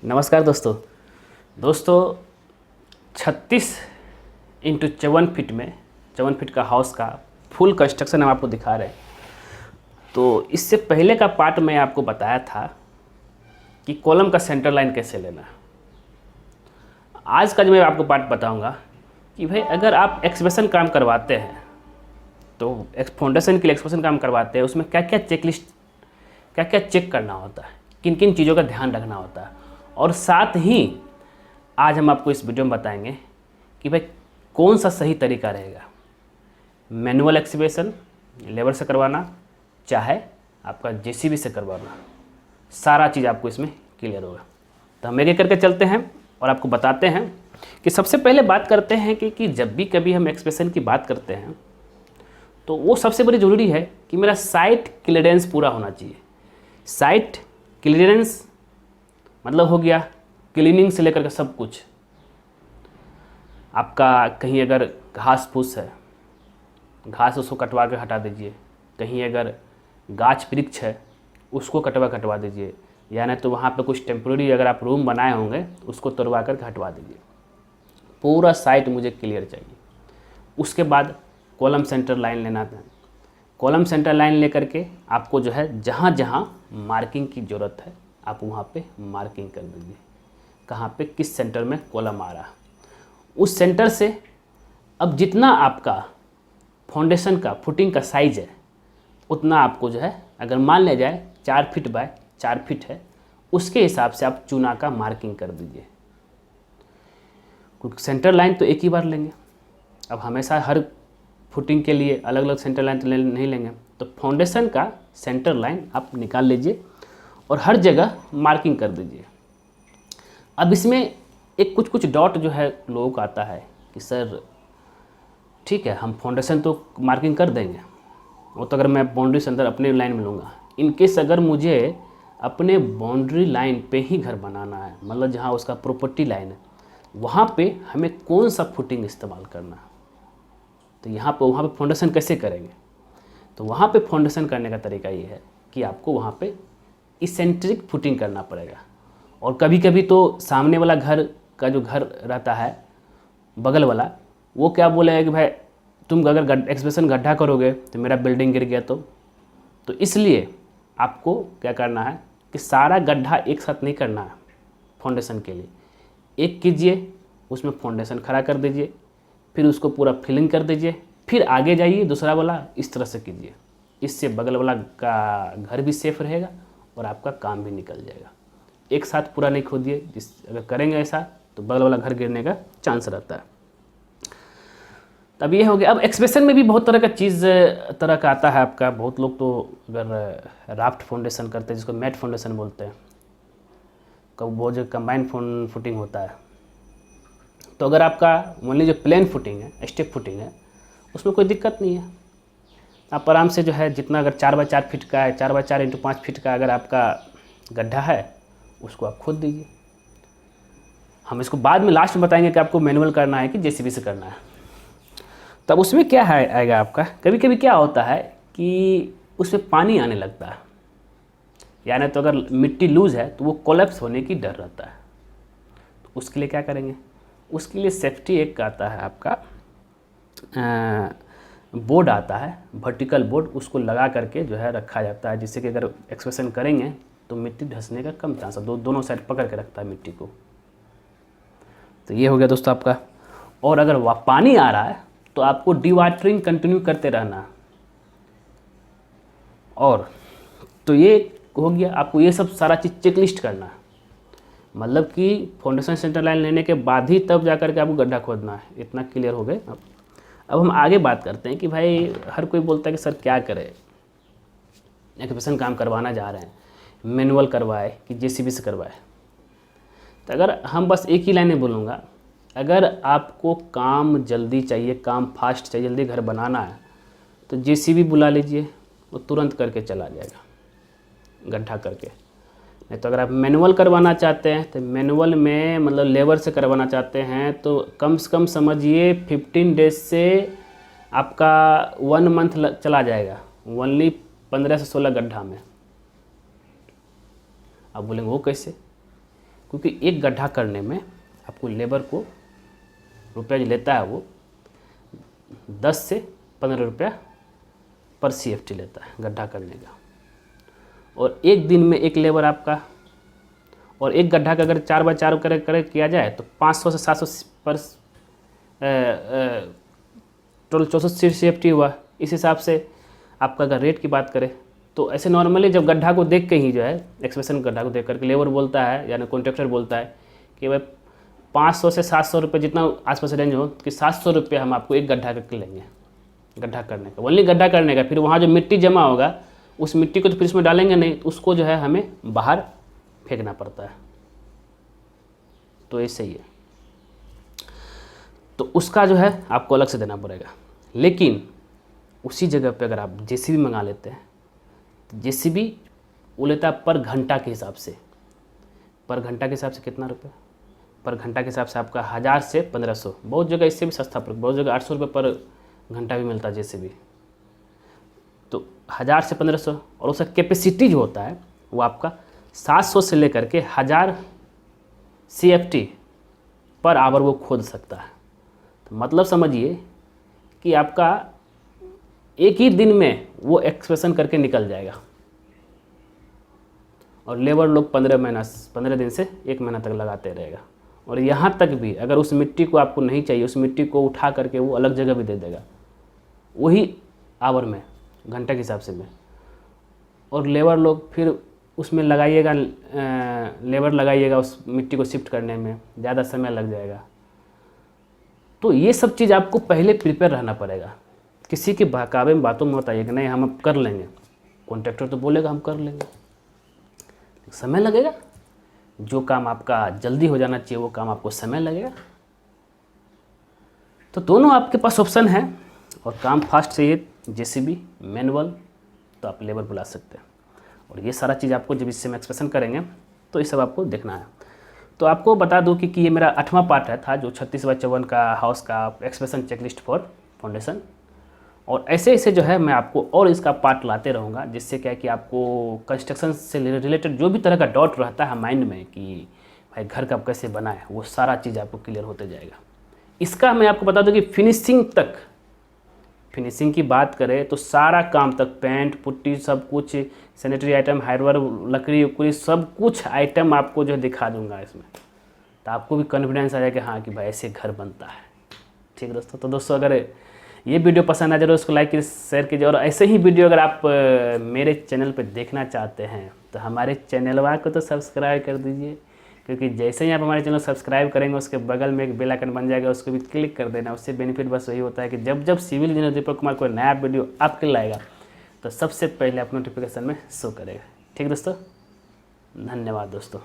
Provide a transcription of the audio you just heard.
नमस्कार दोस्तों 36x54 में 54 का हाउस का फुल कंस्ट्रक्शन हम आपको दिखा रहे हैं। तो इससे पहले का पार्ट मैं आपको बताया था कि कॉलम का सेंटर लाइन कैसे लेना है। आज का जो मैं आपको पार्ट बताऊंगा कि भाई अगर आप एक्सप्रेशन काम करवाते हैं तो फाउंडेशन के लिए एक्सप्रेशन काम करवाते हैं, उसमें क्या क्या चेकलिस्ट, क्या क्या चेक करना होता है, किन किन चीज़ों का ध्यान रखना होता है। और साथ ही आज हम आपको इस वीडियो में बताएंगे कि भाई कौन सा सही तरीका रहेगा, मैनुअल एक्सकवेशन लेबर से करवाना चाहे आपका जेसीबी से करवाना, सारा चीज़ आपको इसमें क्लियर होगा। तो हम एक एक करके चलते हैं और आपको बताते हैं कि सबसे पहले बात करते हैं कि जब भी कभी हम एक्सप्रेशन की बात करते हैं तो वो सबसे बड़ी ज़रूरी है कि मेरा साइट क्लियरेंस पूरा होना चाहिए। साइट क्लियरेंस मतलब हो गया क्लीनिंग से लेकर के सब कुछ। आपका कहीं अगर घास फूस है, घास उसको कटवा के हटा दीजिए। कहीं अगर गाछ वृक्ष है उसको कटवा दीजिए, या नहीं तो वहाँ पे कुछ टेम्प्रेरी अगर आप रूम बनाए होंगे उसको तोड़वा कर हटवा दीजिए। पूरा साइट मुझे क्लियर चाहिए। उसके बाद कॉलम सेंटर लाइन लेना था। कॉलम सेंटर लाइन लेकर के आपको जो है जहाँ जहाँ मार्किंग की ज़रूरत है आप वहाँ पे मार्किंग कर दीजिए, कहाँ पे किस सेंटर में कॉलम आ रहा है। उस सेंटर से अब जितना आपका फाउंडेशन का फुटिंग का साइज़ है उतना आपको जो है, अगर मान लिया जाए 4 फीट बाय 4 फीट है, उसके हिसाब से आप चूना का मार्किंग कर दीजिए। क्योंकि सेंटर लाइन तो एक ही बार लेंगे, अब हमेशा हर फुटिंग के लिए अलग अलग सेंटर लाइन तो नहीं लेंगे। तो फाउंडेशन का सेंटर लाइन आप निकाल लीजिए और हर जगह मार्किंग कर दीजिए। अब इसमें एक कुछ डॉट जो है लोगों को आता है कि सर ठीक है हम फाउंडेशन तो मार्किंग कर देंगे, वो तो अगर मैं बाउंड्री से अंदर अपने लाइन में लूँगा। इनकेस अगर मुझे अपने बाउंड्री लाइन पे ही घर बनाना है, मतलब जहाँ उसका प्रॉपर्टी लाइन है, वहाँ पे हमें कौन सा फुटिंग इस्तेमाल करना है, तो वहाँ पे फाउंडेशन कैसे करेंगे। तो वहाँ पे फाउंडेशन करने का तरीका ये है कि आपको वहाँ पे इसेंट्रिक फुटिंग करना पड़ेगा। और कभी कभी तो सामने वाला घर का जो घर रहता है बगल वाला, वो क्या बोलेगा कि भाई तुम अगर एक्सप्रेशन गड्ढा करोगे तो मेरा बिल्डिंग गिर गया तो इसलिए आपको क्या करना है कि सारा गड्ढा एक साथ नहीं करना है। फाउंडेशन के लिए एक कीजिए, उसमें फाउंडेशन खड़ा कर दीजिए, फिर उसको पूरा फिलिंग कर दीजिए, फिर आगे जाइए दूसरा वाला इस तरह से कीजिए। इससे बगल वाला का घर भी सेफ रहेगा और आपका काम भी निकल जाएगा। एक साथ पूरा नहीं खोदिए, अगर करेंगे ऐसा तो बगल वाला घर गिरने का चांस रहता है। तब ये हो गया। अब एक्सप्रेशन में भी बहुत तरह का आता है आपका। बहुत लोग तो अगर राफ्ट फाउंडेशन करते हैं, जिसको मैट फाउंडेशन बोलते हैं, वो जो कंबाइंड फुटिंग होता है, तो अगर आपका मान लीजिए प्लेन फुटिंग है, स्टेप फुटिंग है, उसमें कोई दिक्कत नहीं है। आप आराम से जो है जितना अगर 4 बाय 4 फीट का है, 4 बाय 4 इंटू 5 फीट का अगर आपका गड्ढा है उसको आप खोद दीजिए। हम इसको बाद में लास्ट में बताएंगे कि आपको मैनुअल करना है कि जेसीबी से करना है। तब उसमें क्या है आएगा आपका, कभी कभी क्या होता है कि उसमें पानी आने लगता है, यानी तो अगर मिट्टी लूज़ है तो वो कोलैप्स होने की डर रहता है। तो उसके लिए क्या करेंगे, उसके लिए सेफ्टी एक आता है आपका, बोर्ड आता है, वर्टिकल बोर्ड, उसको लगा करके जो है रखा जाता है, जिससे कि अगर एक्सप्रेशन करेंगे तो मिट्टी धंसने का कम चांस है। दोनों साइड पकड़ के रखता है मिट्टी को। तो ये हो गया दोस्तों आपका। और अगर वह पानी आ रहा है तो आपको डीवाटरिंग कंटिन्यू करते रहना। और तो ये हो गया, आपको ये सब सारा चीज़ चेकलिस्ट करना है। मतलब कि फाउंडेशन सेंटर लाइन लेने के बाद ही तब जा कर के आपको गड्ढा खोदना है। इतना क्लियर हो गए। अब हम आगे बात करते हैं कि भाई हर कोई बोलता है कि सर क्या करें, एक्सप्रेशन काम करवाना जा रहे हैं, मैनुअल करवाए कि जेसीबी से करवाए। तो अगर हम बस एक ही लाइन में बोलूँगा, अगर आपको काम जल्दी चाहिए, काम फास्ट चाहिए, जल्दी घर बनाना है, तो जेसीबी बुला लीजिए, वो तुरंत करके चला जाएगा गड्ढा करके। नहीं तो अगर आप मैनुअल करवाना चाहते हैं तो मैनुअल में मतलब लेबर से करवाना चाहते हैं तो कम से कम समझिए 15 डेज से आपका 1 मंथ चला जाएगा, ओनली 15 से 16 गड्ढा में। आप बोलेंगे वो कैसे, क्योंकि एक गड्ढा करने में आपको लेबर को रुपया जो लेता है वो 10 से 15 रुपया पर CFT लेता है गड्ढा करने का। और एक दिन में एक लेबर आपका, और एक गड्ढा का अगर 4 बाय 4 करे किया जाए तो 500 से 700 पर टोटल 64 CFT हुआ। इस हिसाब से आपका अगर रेट की बात करें तो ऐसे नॉर्मली जब गड्ढा को देख के ही जो है एक्सप्रेशन गड्ढा को देख करके लेबर बोलता है यानी कॉन्ट्रैक्टर बोलता है कि भाई 500 से 700 रुपये जितना आसपास रेंज हो कि 700 रुपये हम आपको एक गड्ढा करके लेंगे, गड्ढा करने का, ओनली गड्ढा करने का। फिर वहाँ जो मिट्टी जमा होगा उस मिट्टी को तो फिर इसमें डालेंगे नहीं, तो उसको जो है हमें बाहर फेंकना पड़ता है। तो ऐसे ही है, तो उसका जो है आपको अलग से देना पड़ेगा। लेकिन उसी जगह पे अगर आप JCB मंगा लेते हैं तो JCB वो लेता है पर घंटा के हिसाब से। पर घंटा के हिसाब से कितना रुपये? पर घंटा के हिसाब से आपका 1000 से 1500, बहुत जगह इससे भी सस्ता, पर बहुत जगह 800 रुपये पर घंटा भी मिलता है JCB। तो 1000 से 1500, और उसका कैपेसिटी जो होता है वो आपका 700 से लेकर के 1000 CFT पर आवर वो खोद सकता है। तो मतलब समझिए कि आपका एक ही दिन में वो एक्सप्रेशन करके निकल जाएगा, और लेबर लोग 15 दिन से 1 महीना तक लगाते रहेगा। और यहाँ तक भी अगर उस मिट्टी को आपको नहीं चाहिए, उस मिट्टी को उठा करके वो अलग जगह भी दे देगा वही आवर में, घंटे के हिसाब से में। और लेबर लोग फिर उसमें लगाइएगा, लेबर लगाइएगा उस मिट्टी को शिफ्ट करने में ज़्यादा समय लग जाएगा। तो ये सब चीज़ आपको पहले प्रिपेयर रहना पड़ेगा। किसी के बहकावे में बातों में बताइए कि नहीं हम अब कर लेंगे, कॉन्ट्रैक्टर तो बोलेगा हम कर लेंगे, समय लगेगा। जो काम आपका जल्दी हो जाना चाहिए वो काम आपको समय लगेगा। तो दोनों आपके पास ऑप्शन है, और काम फास्ट चाहिए JCB मैनुअल तो आप लेबर बुला सकते हैं। और ये सारा चीज़ आपको जब इससे हम एक्सप्रेशन करेंगे तो ये सब आपको देखना है। तो आपको बता दूं कि ये मेरा 8वां पार्ट था जो 36 बाय 54 का हाउस का एक्सप्रेशन चेकलिस्ट फॉर फाउंडेशन। और ऐसे ऐसे जो है मैं आपको और इसका पार्ट लाते रहूँगा, जिससे क्या है कि आपको कंस्ट्रक्शन से रिलेटेड जो भी तरह का डाउट रहता है माइंड में कि भाई घर का कैसे बनाए, वो सारा चीज़ आपको क्लियर होते जाएगा। इसका मैं आपको बता दूं कि फिनिशिंग की बात करें तो सारा काम तक पेंट पुट्टी सब कुछ, सैनिटरी आइटम, हार्डवेयर, लकड़ी उकड़ी सब कुछ आइटम आपको जो दिखा दूंगा इसमें, तो आपको भी कॉन्फिडेंस आ जाएगा हाँ कि भाई ऐसे घर बनता है। ठीक दोस्तों, तो दोस्तों अगर ये वीडियो पसंद आ जाए तो उसको लाइक कीजिए, शेयर कीजिए। और ऐसे ही वीडियो अगर आप मेरे चैनल पर देखना चाहते हैं तो हमारे चैनलवा को तो सब्सक्राइब कर दीजिए, क्योंकि जैसे ही आप हमारे चैनल सब्सक्राइब करेंगे उसके बगल में एक बेल आइकन बन जाएगा, उसको भी क्लिक कर देना। उससे बेनिफिट बस वही होता है कि जब जब सिविल इंजीनियर दीपक कुमार कोई नया वीडियो आपके लाएगा तो सबसे पहले आप नोटिफिकेशन में शो करेगा। ठीक दोस्तों, धन्यवाद दोस्तों।